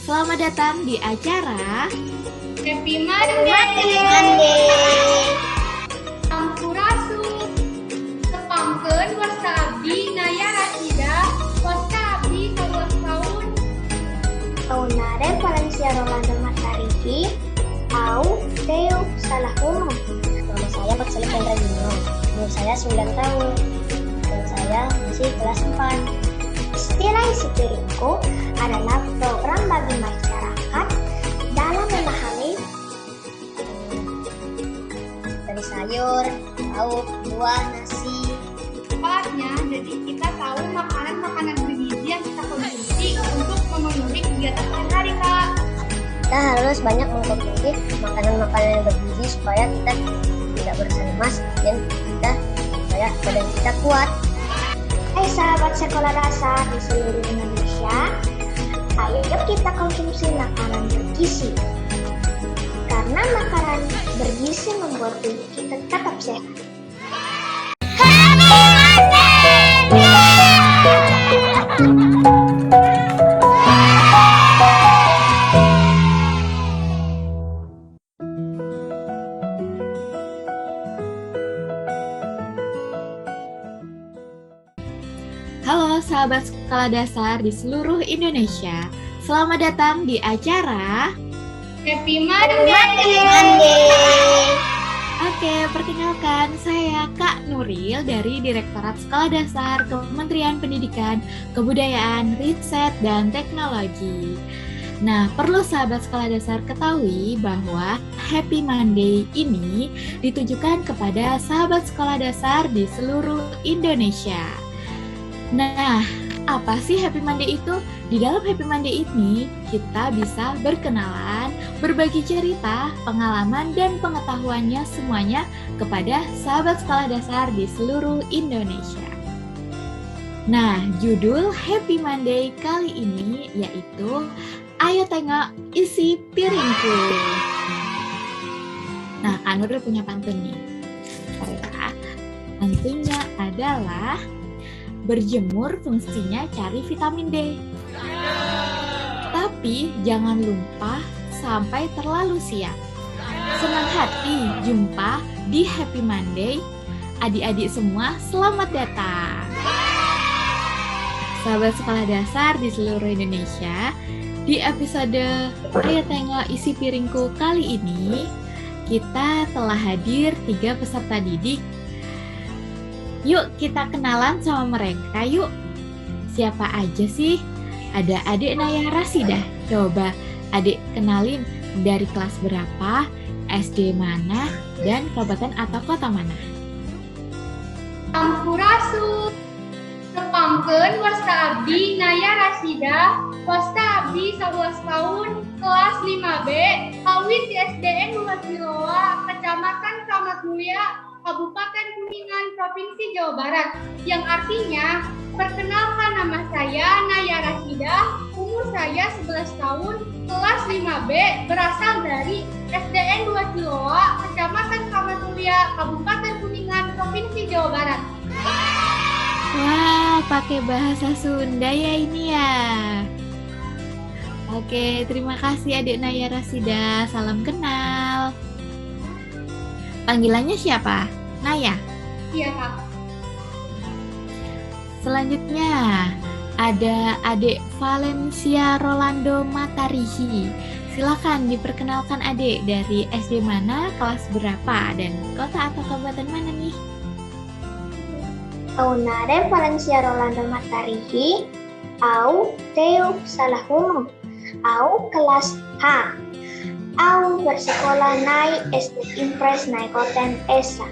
Selamat datang di acara Happy Monday. Sampurasun. Tepangkeun warsa abdi Naya Rasida, warsa abdi 12 tahun. Aunare Valencia Rolando Matarihi, au Teo Salahuno. Nama saya Marcelo Kendra Gino, umur saya 9 tahun, dan saya masih kelas 4. Istilah isi piringku adalah program bagi masyarakat dalam memahami dari sayur, lauk, buah, nasi. Tepatnya, jadi kita tahu makanan-makanan bergizi yang kita konsumsi untuk memenuhi kegiatan sehari-hari, Kak. Kita harus banyak mengkonsumsi makanan-makanan yang bergizi supaya kita tidak merasa lemas dan supaya badan kita kuat. Hai sahabat sekolah dasar di seluruh Indonesia, ayo kita konsumsi makanan bergizi. Karena makanan bergizi membuat tubuh kita tetap sehat. Halo sahabat sekolah dasar di seluruh Indonesia. Selamat datang di acara Happy Monday. Oke, perkenalkan saya Kak Nuril dari Direktorat Sekolah Dasar Kementerian Pendidikan, Kebudayaan, Riset, dan Teknologi. Nah, perlu sahabat sekolah dasar ketahui bahwa Happy Monday ini ditujukan kepada sahabat sekolah dasar di seluruh Indonesia. Nah, apa sih Happy Monday itu? Di dalam Happy Monday ini, kita bisa berkenalan, berbagi cerita, pengalaman, dan pengetahuannya semuanya kepada sahabat sekolah dasar di seluruh Indonesia. Nah, judul Happy Monday kali ini yaitu Ayo Tengok Isi Piringku. Nah, Kak Nuril punya pantun nih. Pantunnya adalah berjemur fungsinya cari vitamin D. Tapi jangan lupa sampai terlalu siap. Senang hati jumpa di Happy Monday. Adik-adik semua selamat datang. Sahabat sekolah dasar di seluruh Indonesia, di episode Ayo Tengok Isi Piringku kali ini, kita telah hadir 3 peserta didik. Yuk kita kenalan sama mereka yuk. Siapa aja sih? Ada adik Naya Rasida. Coba adik kenalin dari kelas berapa, SD mana, dan kabupaten atau kota mana? Sampurasun. Tepangkeun warsa abdi Naya Rasida, warsa abdi 11 tahun, kelas 5B, kawin di SDN Luas Wilowa, Kecamatan Kramat Mulia, Kabupaten Kuningan, Provinsi Jawa Barat, yang artinya, perkenalkan nama saya Naya Rasida, umur saya 11 tahun, kelas 5B, berasal dari SDN Luas Wilowa, Kecamatan Kramat Mulia, Kabupaten Kuningan, Provinsi Jawa Barat. Wah, pakai bahasa Sunda ya ini ya. Oke, terima kasih adik Naya Rasida. Salam kenal. Panggilannya siapa? Naya. Iya, Kak. Selanjutnya ada adik Valencia Rolando Matarihi. Silakan diperkenalkan adik dari SD mana, kelas berapa, dan kota atau kabupaten mana nih? Aunare Valencia Rolando Matarihi, au Teo Salahuno, au kelas H. Au bersekolah naik SD Impres Naikoten Esa.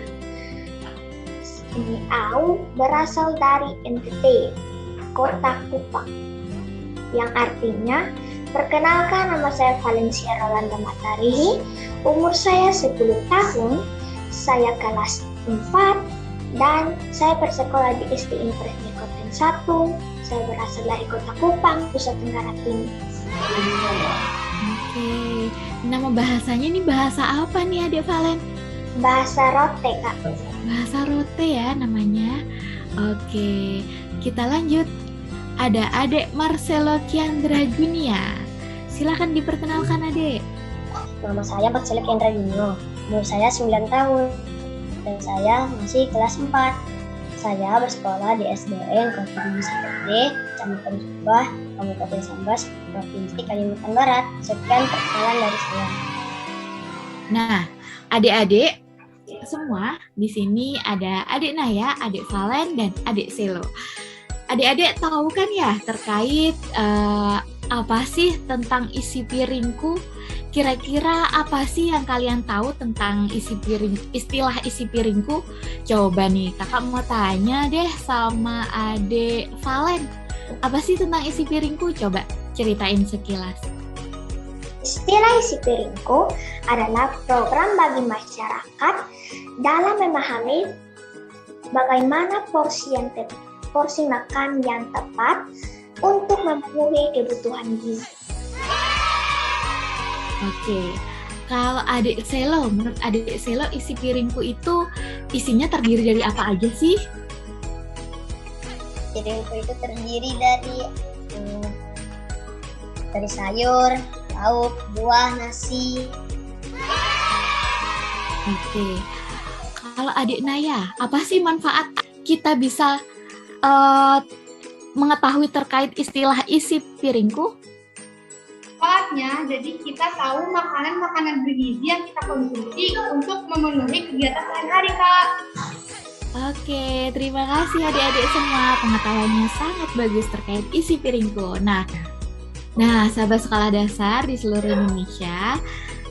Ini au berasal dari NTT, Kota Kupang. Yang artinya, perkenalkan nama saya Valencia Rolando Matarihi, umur saya 10 tahun, saya kelas 4, dan saya bersekolah di SD Impres Naikoten 1. Saya berasal dari Kota Kupang, Nusa Tenggara Timur. Oke, nama bahasanya ini bahasa apa nih adik Valen? Bahasa Rote, Kak. Bahasa Rote ya namanya. Oke, kita lanjut. Ada adik Marcelo Kiandra Gunia. Silakan diperkenalkan adik. Nama saya Baksele Kendra Yunio. Umur saya 9 tahun. Dan saya masih kelas 4. Saya bersekolah di SDN Kopi Sakti, Kecamatan Subah, Kabupaten Sambas, Provinsi Kalimantan Barat. Sekian perkenalan dari saya. Nah, adik-adik semua di sini ada adik Naya, adik Valen, dan adik Selo. Adik-adik tahu kan ya terkait apa sih tentang isi piringku? Kira-kira apa sih yang kalian tahu tentang istilah isi piringku? Coba nih, kakak mau tanya deh sama adik Valen. Apa sih tentang isi piringku? Coba ceritain sekilas. Istilah isi piringku adalah program bagi masyarakat dalam memahami bagaimana porsi makan yang tepat untuk memenuhi kebutuhan gizi. Oke, kalau adik Selo, menurut adik Selo isi piringku itu isinya terdiri dari apa aja sih? Piringku itu terdiri dari sayur, lauk, buah, nasi. Oke, kalau adik Naya, apa sih manfaat kita bisa mengetahui terkait istilah isi piringku? Manfaatnya, jadi kita tahu makanan-makanan bergizi yang kita konsumsi untuk memenuhi kegiatan sehari-hari, Kak. Oke, terima kasih adik-adik semua. Pengetahuannya sangat bagus terkait isi piringku. Nah, sahabat sekolah dasar di seluruh Indonesia,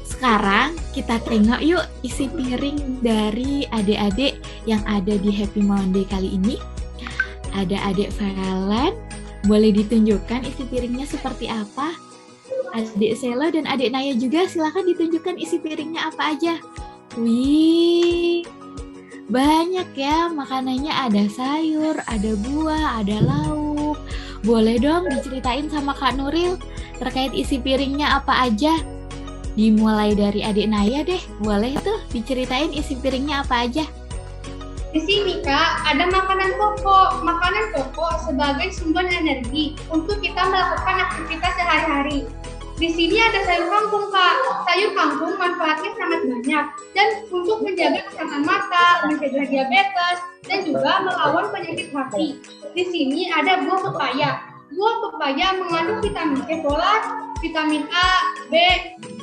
sekarang kita tengok yuk isi piring dari adik-adik yang ada di Happy Monday kali ini. Ada adik Valen, boleh ditunjukkan isi piringnya seperti apa? Adik Selo dan adik Naya juga silakan ditunjukkan isi piringnya apa aja. Wih, banyak ya makanannya, ada sayur, ada buah, ada lauk. Boleh dong diceritain sama Kak Nuril terkait isi piringnya apa aja? Dimulai dari adik Naya deh, boleh tuh diceritain isi piringnya apa aja? Di sini, Kak, ada makanan pokok. Makanan pokok sebagai sumber energi untuk kita melakukan aktivitas sehari-hari. Di sini ada sayur kangkung, Kak. Sayur kangkung manfaatnya sangat banyak dan untuk menjaga kesehatan mata, mencegah diabetes, dan juga melawan penyakit hati. Di sini ada buah pepaya. Buah pepaya mengandung vitamin C folat, vitamin A, B,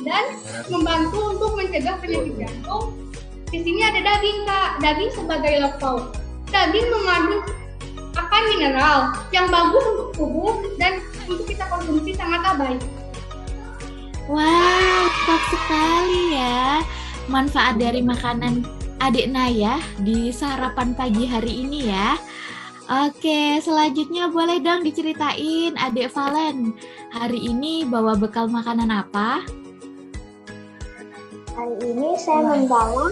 dan membantu untuk mencegah penyakit jantung. Di sini ada daging, Kak. Daging sebagai lauk pauk. Daging mengandung akan mineral yang bagus untuk tubuh dan untuk kita konsumsi sangat baik. Wow, top sekali ya manfaat dari makanan adik Naya di sarapan pagi hari ini ya. Oke, selanjutnya boleh dong diceritain adik Valen, hari ini bawa bekal makanan apa? Hari ini saya membawa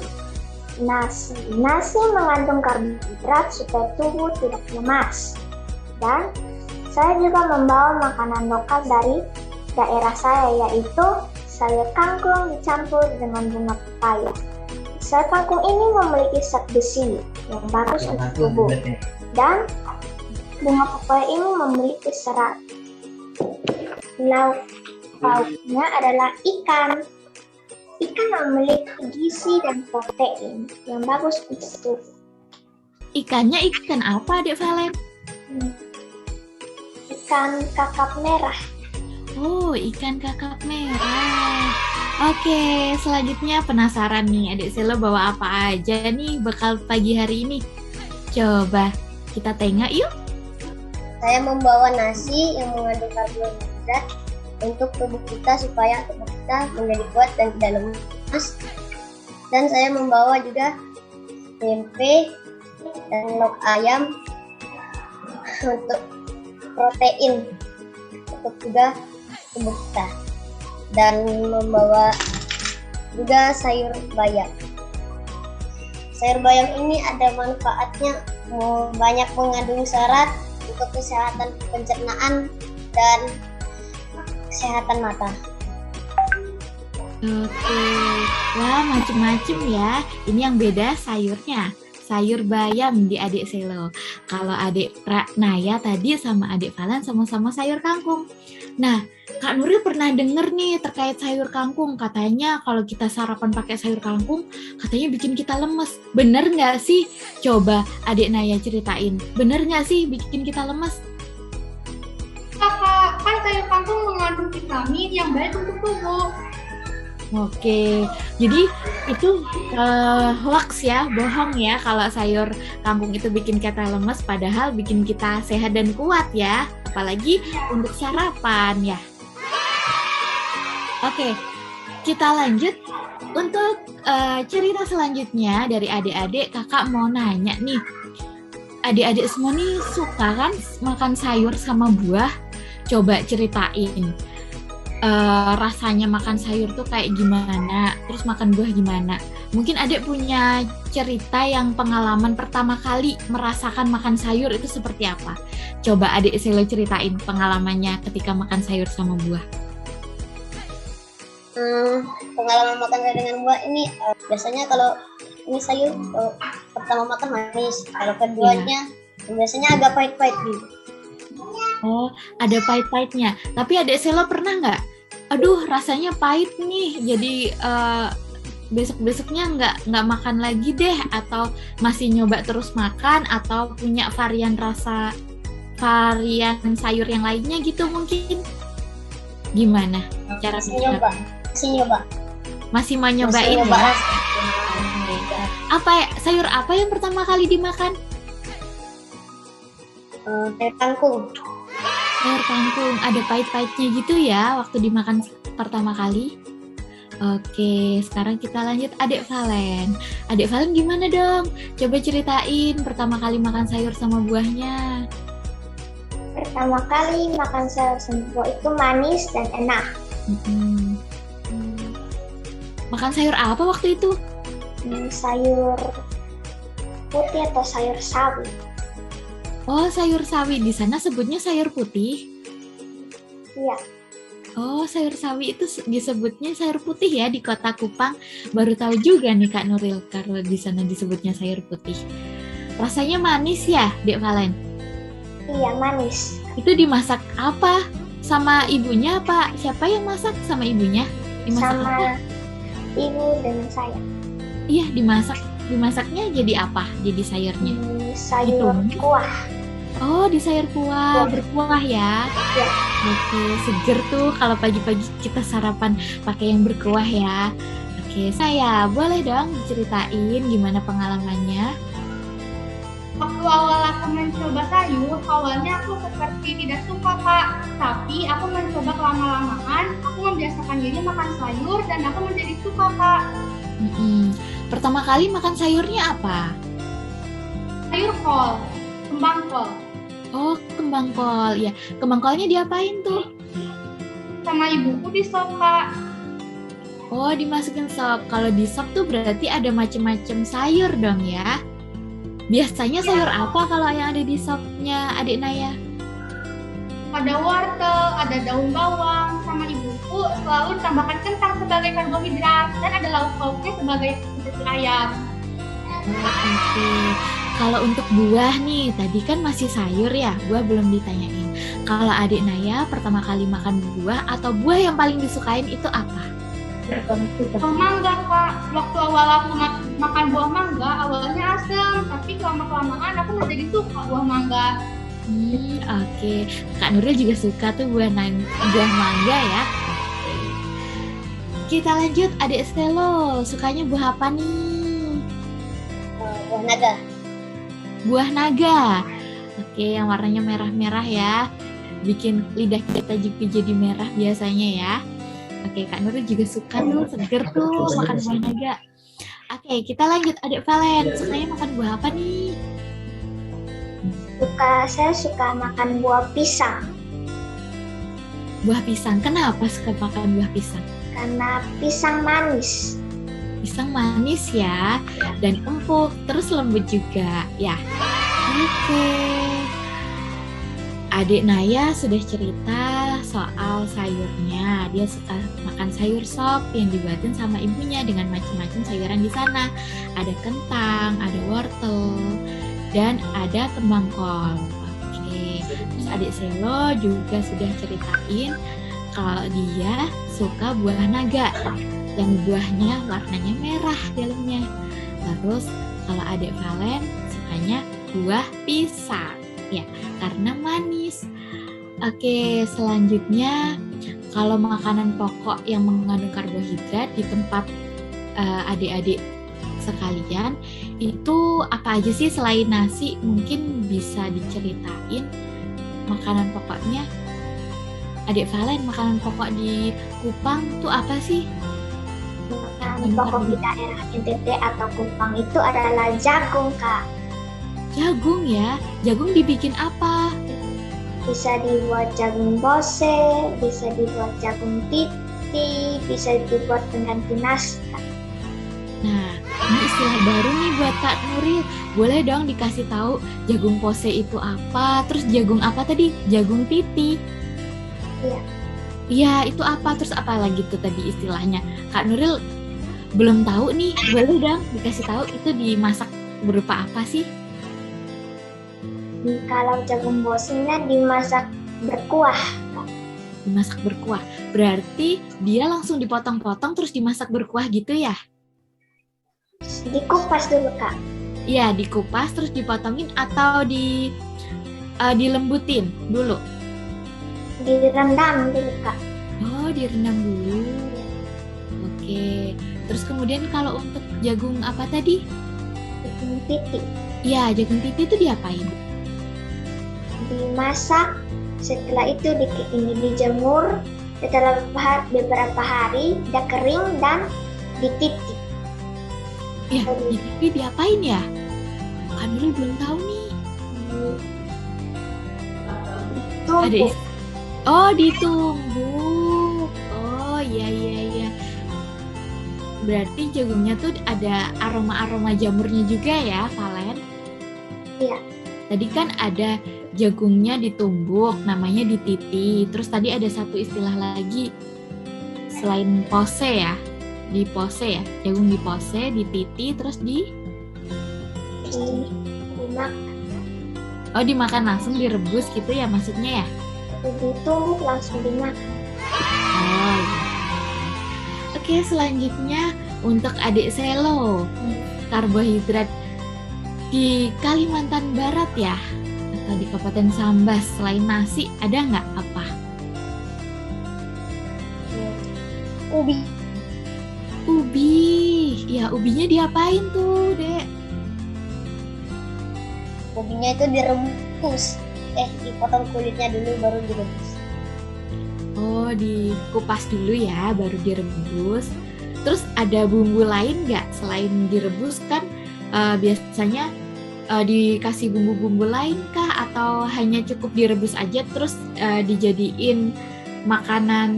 nasi. Nasi mengandung karbohidrat supaya tubuh tidak lemas. Dan saya juga membawa makanan lokal dari daerah saya, yaitu sayur kangkung dicampur dengan bunga pepaya. Sayur kangkung ini memiliki zat besi yang bagus untuk tubuh. Dan bunga pepaya ini memiliki serat. Lauk pauknya adalah ikan. Ikan memiliki gizi dan protein yang bagus untuk tubuh. Ikannya ikan apa, Dek Valen? Ikan kakap merah. Oh, ikan kakap merah. Oke, selanjutnya penasaran nih, Adik Selo bawa apa aja nih bekal pagi hari ini? Coba kita tengok yuk. Saya membawa nasi yang mengandung karbohidrat untuk tubuh kita supaya tubuh kita menjadi kuat dan tidak lemas. Dan saya membawa juga tempe dan log ayam untuk protein untuk juga tubuh kita. Dan membawa juga sayur bayam. Sayur bayam ini ada manfaatnya, banyak mengandung serat untuk kesehatan pencernaan dan kesehatan mata. Oke, wah macem-macem ya. Ini yang beda sayurnya. Sayur bayam di adik Selo. Kalau adik Naya tadi sama adik Valen sama-sama sayur kangkung. Nah, Kak Nuril pernah denger nih terkait sayur kangkung. Katanya kalau kita sarapan pakai sayur kangkung, katanya bikin kita lemes. Bener nggak sih? Coba adik Naya ceritain. Bener nggak sih bikin kita lemes? Kakak, kan sayur kangkung mengandung vitamin yang baik untuk tubuh. Oke, jadi itu hoax ya, bohong ya kalau sayur kangkung itu bikin kita lemes, padahal bikin kita sehat dan kuat ya. Apalagi untuk sarapan ya. Oke, kita lanjut untuk cerita selanjutnya dari adik-adik. Kakak mau nanya nih, adik-adik semua nih suka kan makan sayur sama buah? Coba ceritain rasanya makan sayur tuh kayak gimana, terus makan buah gimana. Mungkin adik punya cerita yang pengalaman pertama kali merasakan makan sayur itu seperti apa. Coba adik Selo ceritain pengalamannya ketika makan sayur sama buah. Pengalaman makan sayur dengan buah ini biasanya kalau ini sayur pertama makan manis, kalau keduanya biasanya agak pahit-pahit gitu. Oh, ada pahit-pahitnya. Tapi adik Selo pernah nggak? Aduh, rasanya pahit nih. Jadi besok-besoknya nggak makan lagi deh. Atau masih nyoba terus makan. Atau punya varian sayur yang lainnya gitu mungkin. Gimana cara Masih nyoba. Masih mau nyobain Masih nyoba. ya? Sayur apa yang pertama kali dimakan? Sayur kangkung. Sayur kangkung, ada pahit-pahitnya gitu ya waktu dimakan pertama kali. Oke, sekarang kita lanjut adik Valen. Adik Valen gimana dong? Coba ceritain pertama kali makan sayur sama buahnya. Pertama kali makan sayur sama buah itu manis dan enak. Makan sayur apa waktu itu? Sayur putih atau sayur sawi. Oh, sayur sawi. Di sana sebutnya sayur putih. Iya. Oh, sayur sawi itu disebutnya sayur putih ya di Kota Kupang. Baru tahu juga nih Kak Nuril kalau di sana disebutnya sayur putih. Rasanya manis ya, Dek Valen? Iya, manis. Itu dimasak apa? Sama ibunya apa? Siapa yang masak sama ibunya? Dimasak Sama apa? ibu dan saya. Iya, dimasaknya jadi apa? Jadi sayurnya? Sayur Gitu. kuah. Oh, di sayur kuah, berkuah ya? Ya. Oke, seger tuh kalau pagi-pagi kita sarapan pakai yang berkuah ya. Oke, saya boleh dong diceritain gimana pengalamannya? Waktu awal aku mencoba sayur, awalnya aku seperti tidak suka Kak. Tapi aku mencoba lama-lamaan, aku membiasakan diri makan sayur dan aku menjadi suka Kak. Pertama kali makan sayurnya apa? Sayur kol, kembang kol. Oh, kembang kol. Ya, kembang kolnya diapain tuh? Sama ibuku di sop Kak. Oh, dimasukin sop. Kalau di sop tuh berarti ada macam-macam sayur dong ya? Biasanya sayur apa kalau yang ada di sopnya adik Naya? Ada wortel, ada daun bawang, sama ibuku selalu tambahkan kentang sebagai karbohidrat dan ada lauk pauknya sebagai seperti ayam. Oke. Kalau untuk buah nih, tadi kan masih sayur ya, buah belum ditanyain. Kalau adik Naya pertama kali makan buah atau buah yang paling disukain itu apa? Buah mangga Kak, waktu awal aku makan buah mangga awalnya asam, tapi kelamaan aku menjadi suka buah mangga. Oke. Kak Nuril juga suka tuh buah mangga ya. Kita lanjut, adik Stelo, sukanya buah apa nih? Buah naga. Buah naga. Oke, yang warnanya merah-merah ya. Bikin lidah kita juga jadi merah biasanya ya. Oke, Kak Nuril juga suka tuh, seger tuh makan buah naga. Oke, kita lanjut adik Valen. Sukanya makan buah apa nih? Saya suka makan buah pisang. Buah pisang. Kenapa suka makan buah pisang? Karena pisang manis. Pisang manis ya, dan empuk, terus lembut juga ya. Oke. Adik Naya sudah cerita soal sayurnya. Dia suka makan sayur sop yang dibuatin sama ibunya dengan macam-macam sayuran di sana. Ada kentang, ada wortel, dan ada kembang kol. Oke. Terus adik Selo juga sudah ceritain kalau dia suka buah naga yang buahnya warnanya merah dalamnya. Terus kalau adik Valen sukanya buah pisang, ya karena manis. Oke, selanjutnya kalau makanan pokok yang mengandung karbohidrat di tempat adik-adik sekalian itu apa aja sih selain nasi? Mungkin bisa diceritain makanan pokoknya. Adik Valen, makanan pokok di Kupang tuh apa sih? Makanan pokok di daerah NTT atau Kupang itu adalah jagung, Kak. Jagung ya? Jagung dibikin apa? Bisa dibuat jagung bose, bisa dibuat jagung titi, bisa dibuat pengganti nasi, Kak. Nah, ini istilah baru nih buat Kak Nuril. Boleh dong dikasih tahu jagung pose itu apa? Terus jagung apa tadi? Jagung titi. Iya. Iya, itu apa? Terus apa lagi tuh tadi istilahnya? Kak Nuril belum tahu nih. Boleh dong dikasih tahu itu dimasak berupa apa sih? Kalau jagung bosenya dimasak berkuah, Kak. Dimasak berkuah. Berarti dia langsung dipotong-potong terus dimasak berkuah gitu ya? Dikupas dulu, Kak. Iya, dikupas terus dipotongin atau dilembutin dulu? Direndam dulu, Kak. Oh, direndam dulu. Oke. Terus kemudian kalau untuk jagung apa tadi? Jagung titi Iya, jagung titi itu diapain? dimasak, setelah itu dijemur, setelah beberapa hari udah kering dan dititi. Iya, titi diapain ya? Kan dulu belum tahu nih. Tumpuk. Oh, ditumbuk. Oh, iya. Berarti jagungnya tuh ada aroma-aroma jamurnya juga ya, Valen? Iya. Tadi kan ada jagungnya ditumbuk, namanya dititi. Terus tadi ada satu istilah lagi selain pose ya, dipose ya, jagung dipose, dititi, terus Dimakan. oh dimakan langsung, direbus gitu ya maksudnya ya? Ditumbuk langsung dimakan. Oh iya. Oke, selanjutnya untuk adik Selo, karbohidrat di Kalimantan Barat ya, atau di Kabupaten Sambas selain nasi ada nggak apa? Ubi, ya ubinya diapain tuh, Dek? Ubinya itu direbus. Dipotong kulitnya dulu baru direbus. Oh, dikupas dulu ya, baru direbus. Terus ada bumbu lain nggak selain direbus kan? Biasanya dikasih bumbu-bumbu lain kah? Atau hanya cukup direbus aja terus dijadiin makanan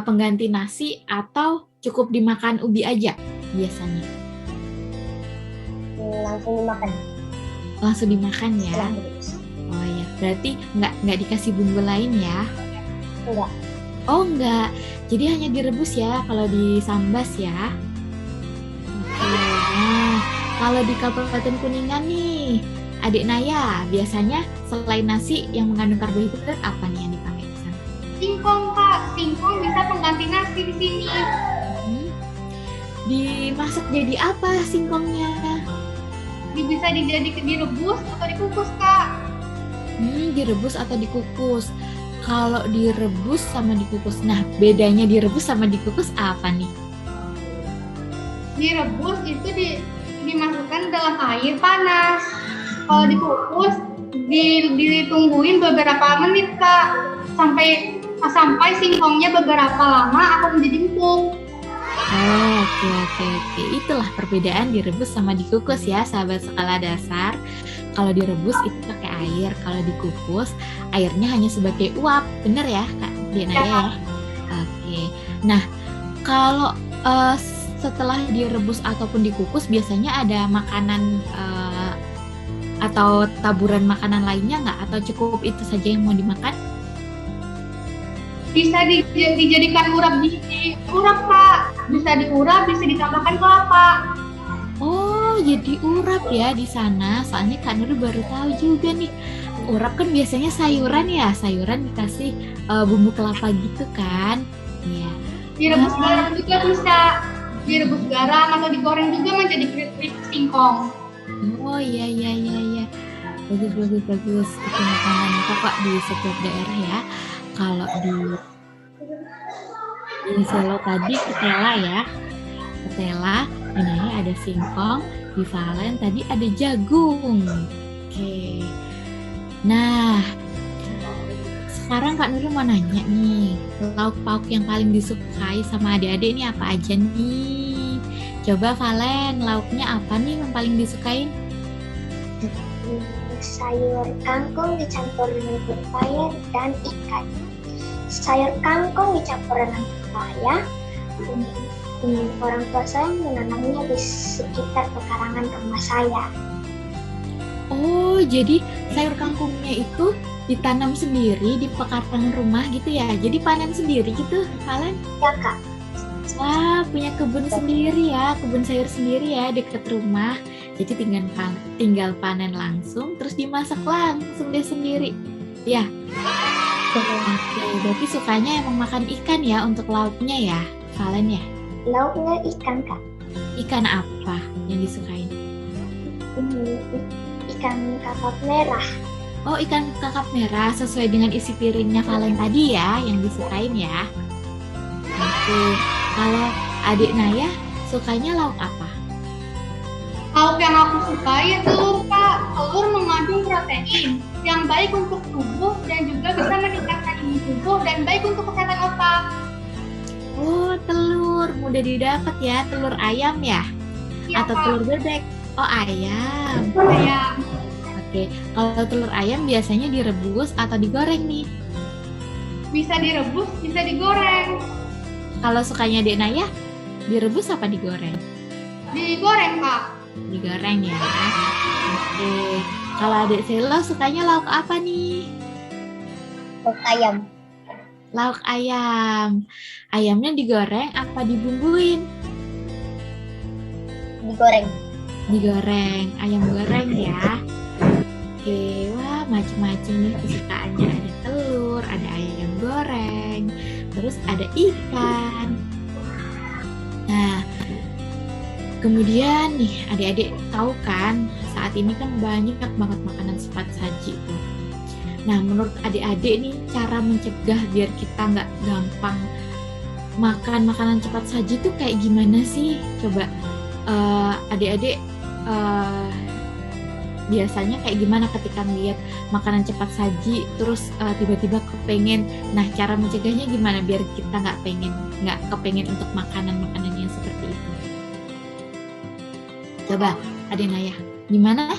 pengganti nasi? Atau cukup dimakan ubi aja biasanya? Langsung dimakan. Langsung dimakan ya? Setelah direbus. Oh ya, berarti nggak dikasih bumbu lain ya? Enggak. Oh enggak, jadi hanya direbus ya kalau di Sambas ya. Oke, nah kalau di Kabupaten Kuningan nih, Adik Naya, biasanya selain nasi yang mengandung karbohidrat apa nih yang dipakai di sana? Singkong, Kak. Singkong bisa pengganti nasi di sini. Dimasak jadi apa singkongnya? Bisa direbus atau dikukus, Kak. Direbus atau dikukus. Kalau direbus sama dikukus, nah bedanya direbus sama dikukus apa nih? Direbus itu dimasukkan dalam air panas. Kalau dikukus ditungguin beberapa menit, Kak, sampai singkongnya beberapa lama akan menjadi empuk. Oh, oke. Itulah perbedaan direbus sama dikukus ya, sahabat skala dasar. Kalau direbus itu pakai air, kalau dikukus airnya hanya sebagai uap, bener ya Kak Diana ya? Oke. Nah, kalau setelah direbus ataupun dikukus biasanya ada makanan atau taburan makanan lainnya nggak? Atau cukup itu saja yang mau dimakan? Bisa dijadikan urap, Kak. Bisa diurap, bisa ditambahkan kelapa. Oh, jadi urap ya di sana. Soalnya Kak Nuril baru tahu juga nih. urap kan biasanya sayuran ya, sayuran dikasih bumbu kelapa gitu kan. Iya. Direbus garam juga bisa. Direbus garam atau digoreng juga menjadi keripik singkong. Oh iya. Bagus. Itu makanan pokok di setiap daerah ya. Kalau di Solo tadi ketela ya. Ketela, di Naya ada singkong, di Valen tadi ada jagung. Oke. Nah, sekarang Kak Nuril mau nanya nih, lauk pauk yang paling disukai sama adik-adik ini apa aja nih? Coba Valen, lauknya apa nih yang paling disukain? Sayur kangkung dicampur dengan pepaya dan ikan. Sayur kangkung dicampur dengan pepaya. Orang tua saya menanamnya di sekitar pekarangan rumah saya. Oh, jadi sayur kangkungnya itu ditanam sendiri di pekarangan rumah gitu ya? Jadi panen sendiri gitu, Valen? Ya Kak. Wah, punya kebun sendiri ya, kebun sayur sendiri ya dekat rumah. Jadi tinggal panen langsung, terus dimasak langsung deh sendiri. Ya. Oke, berarti sukanya emang makan ikan ya untuk lauknya ya, Valen ya? Lauknya ikan Kak. Ikan apa yang disukain? Ikan kakap merah. Oh, ikan kakap merah sesuai dengan isi piringnya Valen tadi ya, yang disukain ya. Oke, kalau adik Naya sukanya lauk apa? Lauk yang aku suka ya telur, Kak. Telur mengandung protein yang baik untuk tubuh dan juga bisa meningkatkan imun tubuh dan baik untuk kesehatan otak. Oh, telur mudah didapat ya, telur ayam ya? Iya, Atau Kak. telur bebek? Oh, ayam. Ayam. Oke, kalau telur ayam biasanya direbus atau digoreng nih? Bisa direbus, bisa digoreng. Kalau sukanya Dek Naya, direbus apa digoreng? Digoreng, Kak. Digoreng ya. Oke, kalau adik Selo sukanya lauk apa nih? Lauk ayam. Lauk ayam. Ayamnya digoreng apa dibumbuin? Digoreng. Digoreng, ayam goreng ya. Oke, wah macem-macem nih kesukaannya. Ada telur, ada ayam goreng, terus ada ikan. Nah, kemudian nih adik-adik tahu kan saat ini kan banyak banget makanan cepat saji tuh. Nah, menurut adik-adik nih cara mencegah biar kita nggak gampang makan makanan cepat saji tuh kayak gimana sih? Coba adik-adik biasanya kayak gimana ketika melihat makanan cepat saji terus tiba-tiba kepengen. Nah, cara mencegahnya gimana biar kita nggak kepengen untuk makanan-makanan yang seperti itu? Coba Adik Naya, gimana?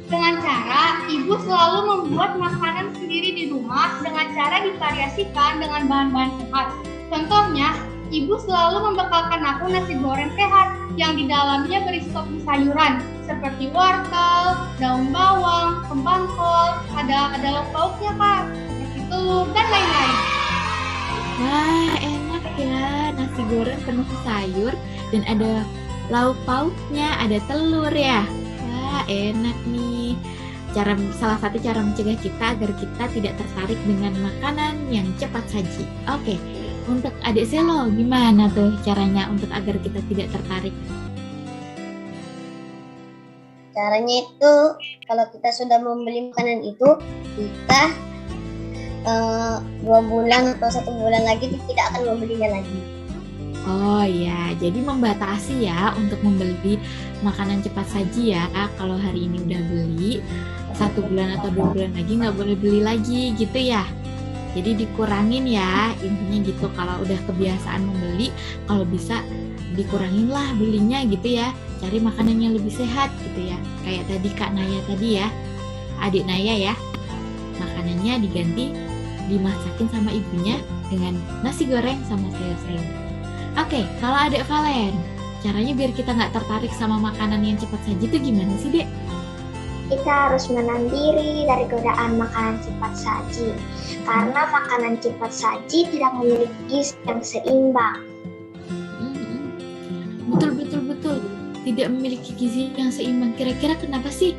Dengan cara ibu selalu membuat makanan sendiri di rumah dengan cara divariasikan dengan bahan-bahan sehat. Contohnya, ibu selalu membekalkan aku nasi goreng sehat yang di dalamnya berisi topping sayuran seperti wortel, daun bawang, kembang kol, ada lauk pauknya Kak, seperti telur dan lain-lain. Wah, enak ya, nasi goreng penuh sayur dan ada lauk pauknya, ada telur ya. Wah, enak nih. Salah satu cara mencegah kita agar kita tidak tertarik dengan makanan yang cepat saji. Oke, untuk adik Selo gimana tuh caranya untuk agar kita tidak tertarik? Caranya itu kalau kita sudah membeli makanan itu kita 2 bulan atau 1 bulan lagi tidak akan membelinya lagi. Oh ya, jadi membatasi ya untuk membeli makanan cepat saji ya. Kalau hari ini udah beli, 1 bulan atau 2 bulan lagi nggak boleh beli lagi gitu ya. Jadi dikurangin ya, intinya gitu. Kalau udah kebiasaan membeli, kalau bisa dikurangin lah belinya gitu ya. Cari makanan yang lebih sehat gitu ya. Kayak tadi Kak Naya tadi ya, adik Naya ya. Makanannya diganti, dimasakin sama ibunya dengan nasi goreng sama sayur-sayur. Oke, kalau adik Valen, caranya biar kita nggak tertarik sama makanan yang cepat saji itu gimana sih, Dek? Kita harus menahan diri dari godaan makanan cepat saji. Karena makanan cepat saji tidak memiliki gizi yang seimbang. Betul. Tidak memiliki gizi yang seimbang. Kira-kira kenapa sih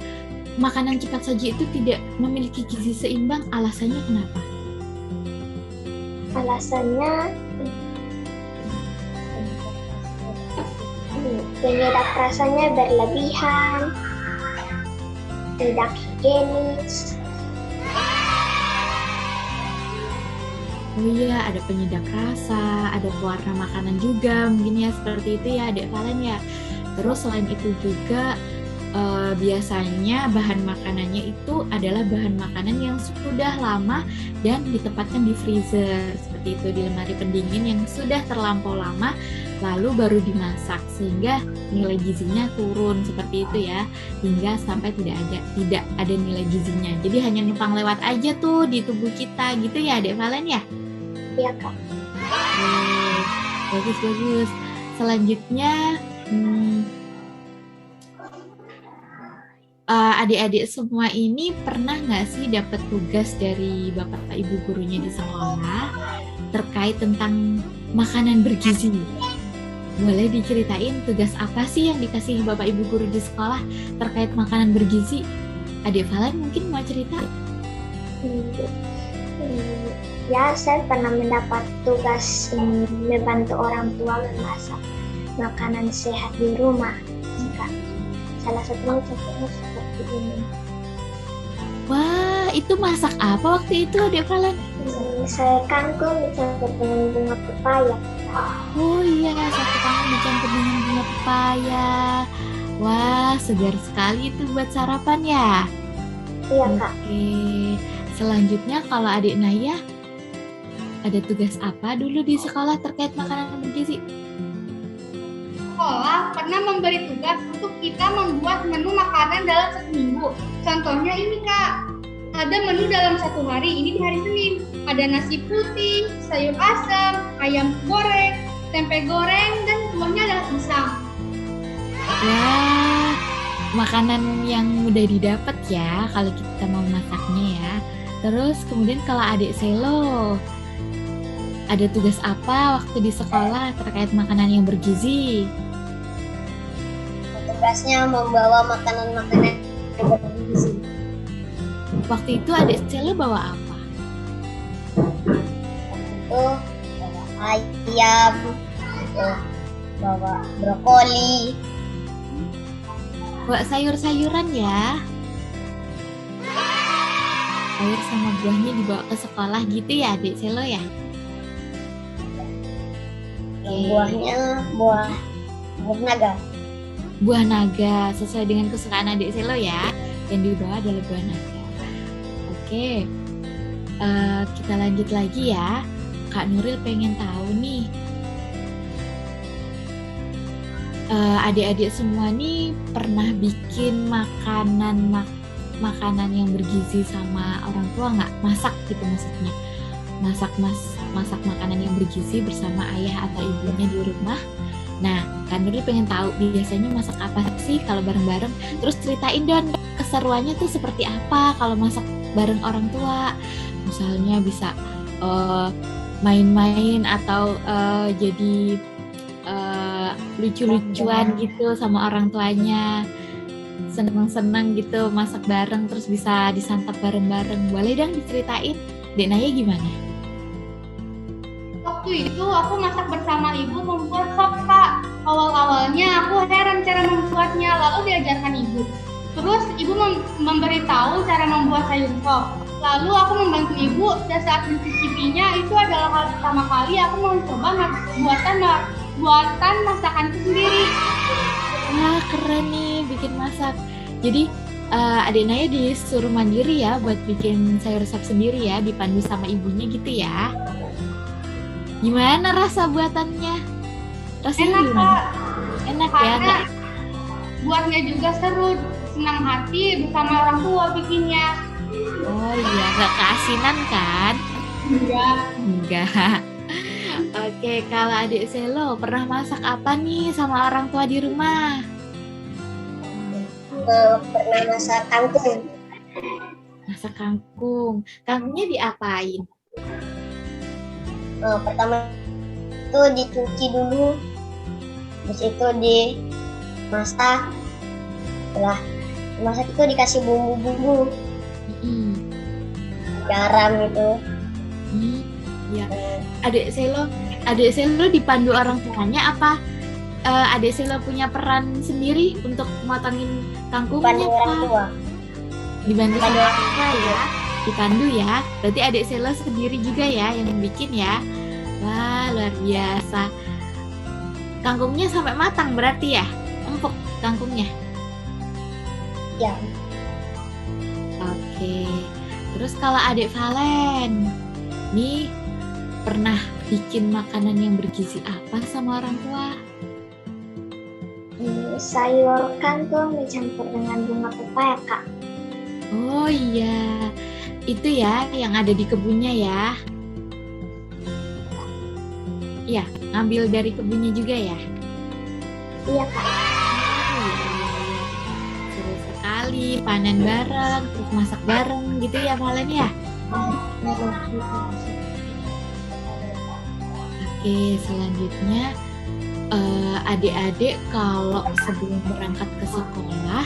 makanan cepat saji itu tidak memiliki gizi seimbang, alasannya kenapa? Alasannya penyedap rasanya berlebihan, tidak higienis. Oh iya, ada penyedap rasa, ada pewarna makanan juga, mungkin ya seperti itu ya Adik Valen ya. Terus selain itu juga biasanya bahan makanannya itu adalah bahan makanan yang sudah lama dan ditempatkan di freezer, seperti itu, di lemari pendingin yang sudah terlampau lama lalu baru dimasak, sehingga nilai gizinya turun seperti itu ya, hingga sampai tidak ada nilai gizinya. Jadi hanya numpang lewat aja tuh di tubuh kita gitu ya Adik Valen ya. Iya Kak. Bagus. Selanjutnya adik-adik semua ini pernah nggak sih dapat tugas dari bapak ibu gurunya di sekolah terkait tentang makanan bergizi? Boleh diceritain tugas apa sih yang dikasih bapak ibu guru di sekolah terkait makanan bergizi? Adik Valen mungkin mau cerita? Ya, saya pernah mendapat tugas membantu orang tua memasak makanan sehat di rumah. Salah satunya contohnya seperti ini. Wah, itu masak apa waktu itu Adik Valen? Saya kangkung dicampur dengan bunga pepaya. Oh iya, satu kangkung dicampur dengan bunga pepaya. Wah, segar sekali itu buat sarapan ya. Iya Kak. Oke, selanjutnya kalau Adik Naya, ada tugas apa dulu di sekolah terkait makanan bergizi? Sekolah pernah memberi tugas untuk kita membuat menu makanan dalam satu minggu. Contohnya ini Kak, ada menu dalam satu hari, ini di hari Senin. Ada nasi putih, sayur asam, ayam goreng, tempe goreng, dan buahnya adalah pisang. Wah, makanan yang mudah didapat ya kalau kita mau masaknya ya. Terus kemudian kalau Adik Selo, ada tugas apa waktu di sekolah terkait makanan yang bergizi? Tugasnya membawa makanan-makanan yang bergizi. Waktu itu Adik Selo bawa apa? Itu bawa ayam, itu bawa brokoli. Bawa sayur-sayuran ya. Sayur sama buahnya dibawa ke sekolah gitu ya Adik Selo ya? Yang buahnya buah naga. Buah naga, sesuai dengan kesukaan Adik Selo ya. Yang dibawa adalah buah naga. Oke, kita lanjut lagi ya. Kak Nuril pengen tahu nih, adik-adik semua nih pernah bikin makanan yang bergizi sama orang tua nggak? Masak gitu maksudnya. Masak makanan yang bergizi bersama ayah atau ibunya di rumah. Nah, Kak Nuril pengen tahu biasanya masak apa sih kalau bareng-bareng? Terus ceritain dong keseruannya tuh seperti apa kalau masak bareng orang tua. Misalnya bisa main-main atau jadi lucu-lucuan gitu sama orang tuanya. Seneng-seneng gitu masak bareng terus bisa disantap bareng-bareng. Boleh dong diceritain? Dek Naya gimana? Waktu itu aku masak bersama ibu membuat sop Kak. Awal-awalnya aku heran cara membuatnya, lalu diajarkan ibu. Terus ibu memberitahu cara membuat sayur sop. Lalu aku membantu ibu dan saat mencicipinya itu adalah hal pertama kali aku mencoba buatan masakanku sendiri. Wah, keren nih bikin masak. Jadi Adik Naya disuruh mandiri ya buat bikin sayur sop sendiri ya, dipandu sama ibunya gitu ya. Gimana rasa buatannya? Rasanya Enak gimana? Kak. Enak ya, Karena Kak? buatnya juga seru, senang hati bersama orang tua bikinnya. Oh iya, gak keasinan kan? Enggak. Oke, kalau Adik Selo pernah masak apa nih sama orang tua di rumah? Pernah masak kangkung. Masak kangkung. Kangkungnya diapain? Pertama itu dicuci dulu, habis itu dimasak. Setelah Masak itu dikasih bumbu-bumbu, Mm-mm. garam itu. Hmm, ya. Adik Selo dipandu orang tuanya apa? Adik Selo punya peran sendiri untuk motongin kangkungnya Pandu orang Pak? tua. Dibantu Dipandu sama orang orang tua ya? Dipandu ya? Berarti adik Selo sendiri juga ya yang bikin ya? Wah, luar biasa. Kangkungnya sampai matang berarti ya? Empuk kangkungnya. Ya, Oke. Terus kalau adik Valen, nih pernah bikin makanan yang bergizi apa sama orang tua? Sayur kangkung dicampur dengan bunga pepaya, Kak. Oh iya, itu ya yang ada di kebunnya ya? Iya, ngambil dari kebunnya juga ya? Iya, Kak. Oh, iya, iya, iya. Seru sekali, panen bareng, terus masak bareng gitu ya Valen ya? Oke, selanjutnya adik-adik kalau sebelum berangkat ke sekolah,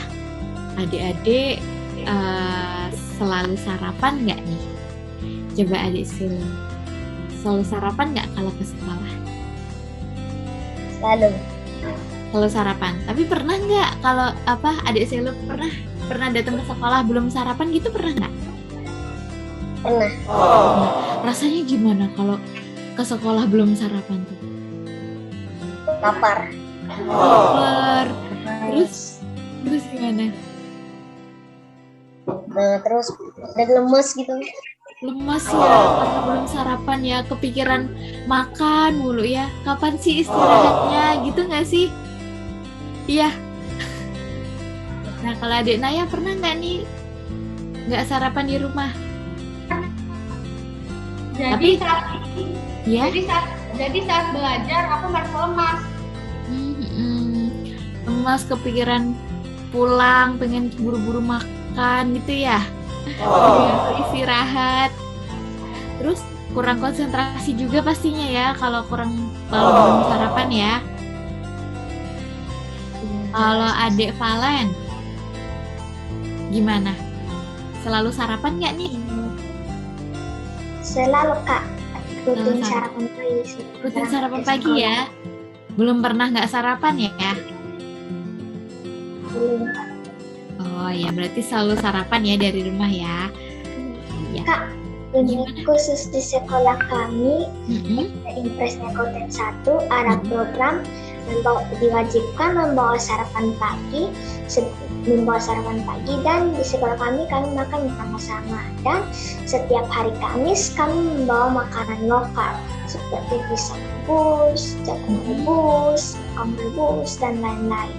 adik-adik selalu sarapan nggak nih? Coba adik selalu sarapan nggak kalau ke sekolah? selalu. Selalu sarapan. Tapi pernah nggak kalau adik pernah datang ke sekolah belum sarapan gitu pernah nggak? Pernah. Rasanya gimana kalau ke sekolah belum sarapan tuh? Lapar. Lapar. Terus gimana? Nah, terus dan lemes gitu. Lemas ya karena belum sarapan ya, kepikiran makan mulu ya. Kapan sih istirahatnya gitu nggak sih? Iya. Nah kalau adik Naya pernah nggak nih nggak sarapan di rumah? Jadi Tapi- saat Ya. jadi saat belajar aku merasa lemas. Lemas kepikiran pulang, pengen buru-buru makan gitu ya. Pengen istirahat. Terus kurang konsentrasi juga pastinya ya kalau belum sarapan ya. Kalau adik Valen, gimana? Selalu sarapan nggak nih? Selalu, Kak. Rutin Selalu sarapan pagi sih. Rutin sarapan pagi ya? Belum pernah nggak sarapan ya? Belum. Oh ya, berarti selalu sarapan ya dari rumah ya? Iya. Kak, ini Gimana? khusus di sekolah kami, Mm-mm. Impresnya Konten 1 ada program diwajibkan membawa sarapan pagi dan di sekolah kami makan bersama-sama, dan setiap hari Kamis kami membawa makanan lokal seperti pisang rebus, jagung rebus, kangkung rebus, dan lain-lain.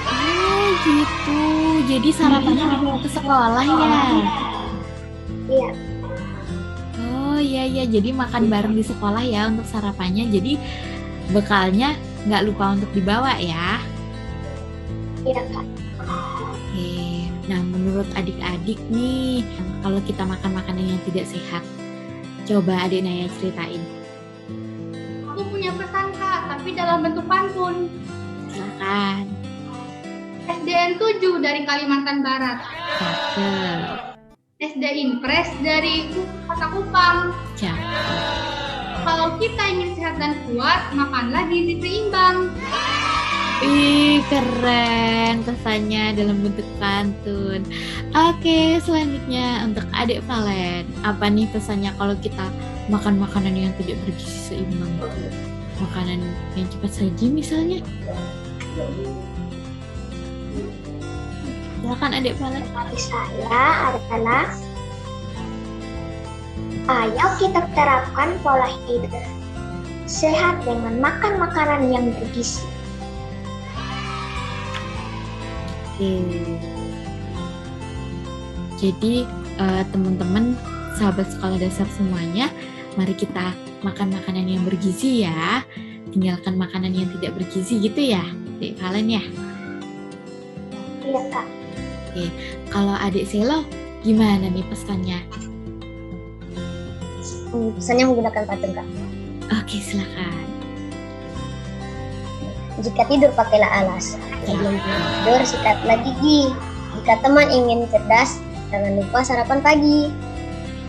Oh gitu, jadi sarapannya dibawa ke sekolah ya? Iya, Oh iya, jadi makan bareng di sekolah ya untuk sarapannya. Jadi bekalnya nggak lupa untuk dibawa ya. iya Kak. Oke, nah menurut adik-adik nih, kalau kita makan makanan yang tidak sehat, coba adik Naya ceritain. Aku punya pesan Kak, tapi dalam bentuk pantun. Silakan. SDN 7 dari Kalimantan Barat. Cakep, SD Impres dari Kota Kupang. cakep. Kalau kita ingin sehat dan kuat, makanlah gizi seimbang. Ih, keren pesannya dalam bentuk pantun. Oke, selanjutnya untuk adik Valen. Apa nih pesannya kalau kita makan makanan yang tidak bergizi seimbang? Makanan yang cepat saji misalnya? Silakan adik Valen. Dari saya adalah ayo kita terapkan pola hidup sehat dengan makan makanan yang bergizi. Oke. Jadi teman-teman, sahabat sekolah dasar semuanya, mari kita makan makanan yang bergizi ya. Tinggalkan makanan yang tidak bergizi gitu ya, adik Valen ya. Iya Kak. Kalau adik Selo, gimana nih pesannya? Pesannya menggunakan pantun, Kak. Oke, silakan. Jika tidur pakailah alas. Sebelum tidur sikatlah gigi. Jika teman ingin cerdas, jangan lupa sarapan pagi.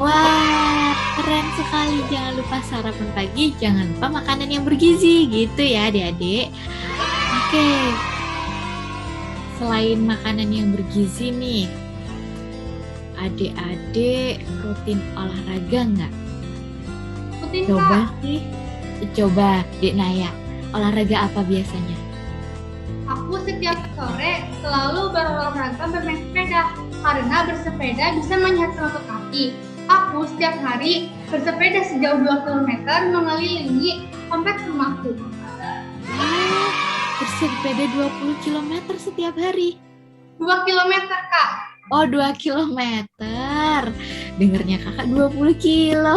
Wah, keren sekali. Jangan lupa sarapan pagi, jangan lupa makanan yang bergizi, gitu ya adik-adik. Oke, selain makanan yang bergizi nih, adik-adik rutin olahraga nggak? Rutin Coba Kak, sih, coba Dek Naya, olahraga apa biasanya? aku setiap sore selalu berolahraga bermain sepeda karena bersepeda bisa menyehatkan otot kaki. Aku setiap hari bersepeda sejauh 2 km mengelilingi kompleks rumahku. Ah, bersepeda 20 km setiap hari. 2 km Kak. Oh, 2 kilometer. Dengernya kakak 20 kilo.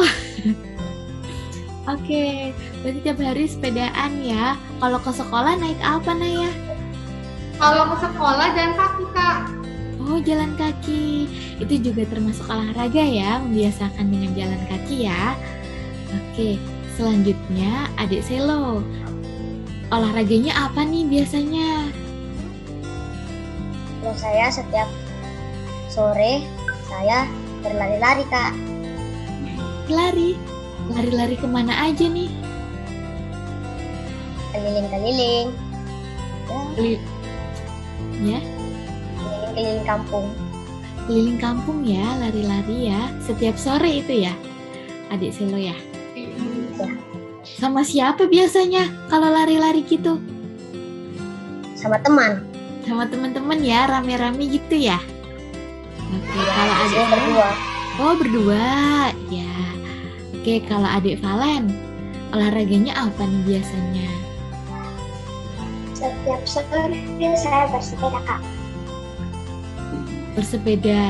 Oke, berarti tiap hari sepedaan ya. Kalau ke sekolah naik apa, Naya? Kalau ke sekolah jalan kaki Kak. Oh, jalan kaki. Itu juga termasuk olahraga ya, membiasakan dengan jalan kaki ya. Oke, selanjutnya adik Selo. Olahraganya apa nih biasanya? Kalau saya setiap sore, saya berlari-lari, Kak. Lari. Lari-lari kemana aja nih? Keliling-keliling. Ya, Keliling kampung. keliling kampung ya, lari-lari ya. Setiap sore itu ya, adik Selo ya. Sama siapa biasanya kalau lari-lari gitu? Sama teman. Sama teman-teman ya, rame-rame gitu ya. Oke, kalau adik Saya Valen, berdua. oh berdua, ya. Oke, kalau adik Valen, olahraganya apa nih biasanya? Setiap sore saya bersepeda, Kak. Bersepeda.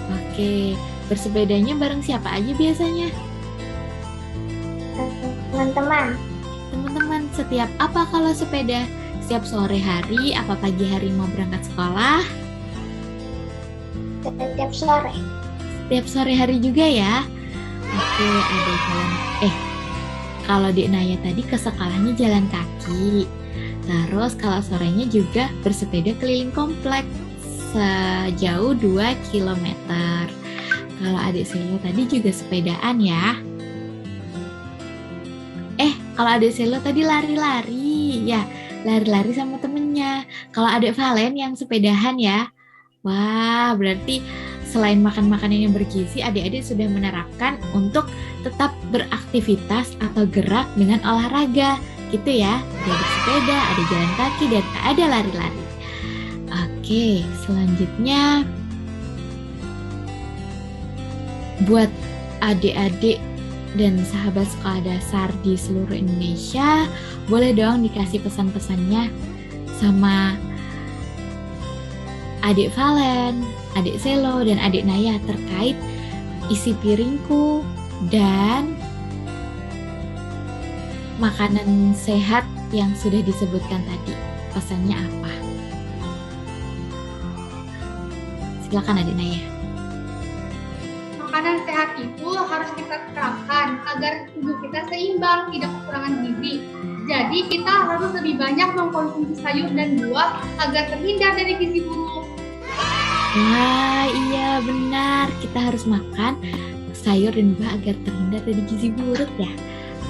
Oke, bersepedanya bareng siapa aja biasanya? Teman-teman, Teman-teman, setiap apa kalau sepeda? Setiap sore hari, apa pagi hari mau berangkat sekolah? setiap sore. Setiap sore hari juga ya? Oke, ada jalan. Kalau Dek Naya tadi ke sekolahnya jalan kaki. Terus kalau sorenya juga bersepeda keliling komplek sejauh 2 km. Kalau adik Selo tadi juga sepedaan ya. Kalau adik Selo tadi lari-lari. Ya, lari-lari sama temennya. Kalau adik Valen yang sepedahan ya. Wah, berarti selain makan makanan yang bergizi, adik-adik sudah menerapkan untuk tetap beraktivitas atau gerak dengan olahraga. Gitu ya, ada bersepeda, ada jalan kaki, dan ada lari-lari. Oke, selanjutnya buat adik-adik dan sahabat sekolah dasar di seluruh Indonesia, boleh dong dikasih pesan-pesannya sama adik Valen, adik Selo, dan adik Naya terkait isi piringku dan makanan sehat yang sudah disebutkan tadi. Pesannya apa? Silakan adik Naya. Makanan sehat itu harus kita terapkan agar tubuh kita seimbang, tidak kekurangan gizi. Jadi kita harus lebih banyak mengkonsumsi sayur dan buah agar terhindar dari gizi buruk. Wah, iya benar. Kita harus makan sayur dan buah agar terhindar dari gizi buruk ya.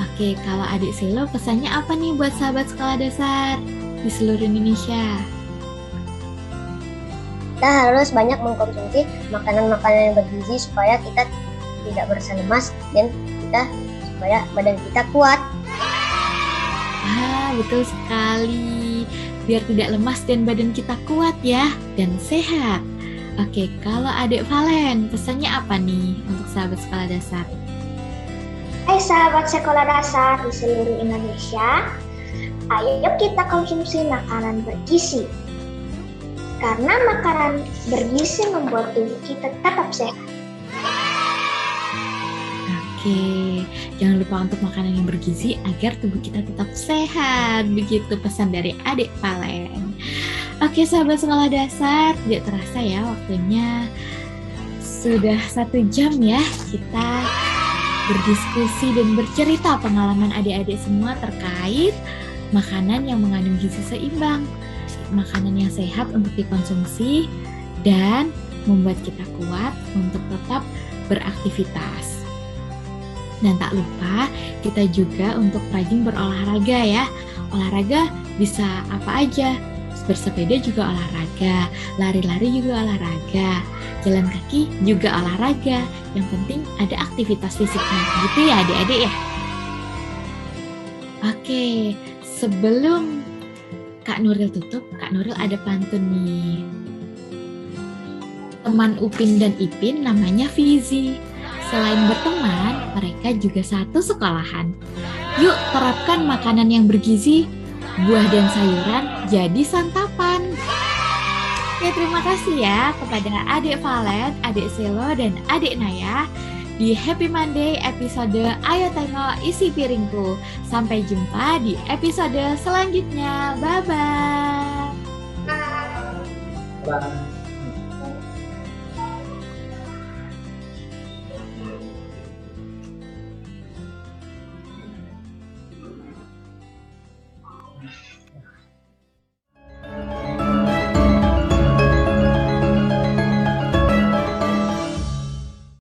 Oke, kalau adik Selo pesannya apa nih buat sahabat sekolah dasar di seluruh Indonesia? Kita harus banyak mengkonsumsi makanan-makanan yang bergizi supaya kita tidak merasa lemas dan supaya badan kita kuat. Ah, betul sekali. Biar tidak lemas dan badan kita kuat ya dan sehat. Oke, kalau adik Valen, pesannya apa nih untuk sahabat sekolah dasar? Hai sahabat sekolah dasar di seluruh Indonesia, ayo kita konsumsi makanan bergizi. Karena makanan bergizi membuat tubuh kita tetap sehat. Oke, jangan lupa untuk makanan yang bergizi agar tubuh kita tetap sehat. Begitu pesan dari adik Valen. Oke, sahabat sekolah dasar, tidak terasa ya waktunya sudah 1 jam ya kita berdiskusi dan bercerita pengalaman adik-adik semua terkait makanan yang mengandung gizi seimbang, makanan yang sehat untuk dikonsumsi dan membuat kita kuat untuk tetap beraktivitas. Dan tak lupa kita juga untuk rajin berolahraga ya. Olahraga bisa apa aja. Bersepeda juga olahraga, lari-lari juga olahraga, jalan kaki juga olahraga. Yang penting ada aktivitas fisiknya, gitu ya adik-adik ya. Oke, sebelum Kak Nuril tutup, Kak Nuril ada pantun nih. Teman Upin dan Ipin namanya Fizi. Selain berteman, mereka juga satu sekolahan. Yuk terapkan makanan yang bergizi, buah dan sayuran jadi santapan. Ya, terima kasih ya kepada Adik Valen, Adik Selo, dan Adik Naya di Happy Monday episode Ayo Tengok Isi Piringku. Sampai jumpa di episode selanjutnya. Bye-bye. Bye. Bye.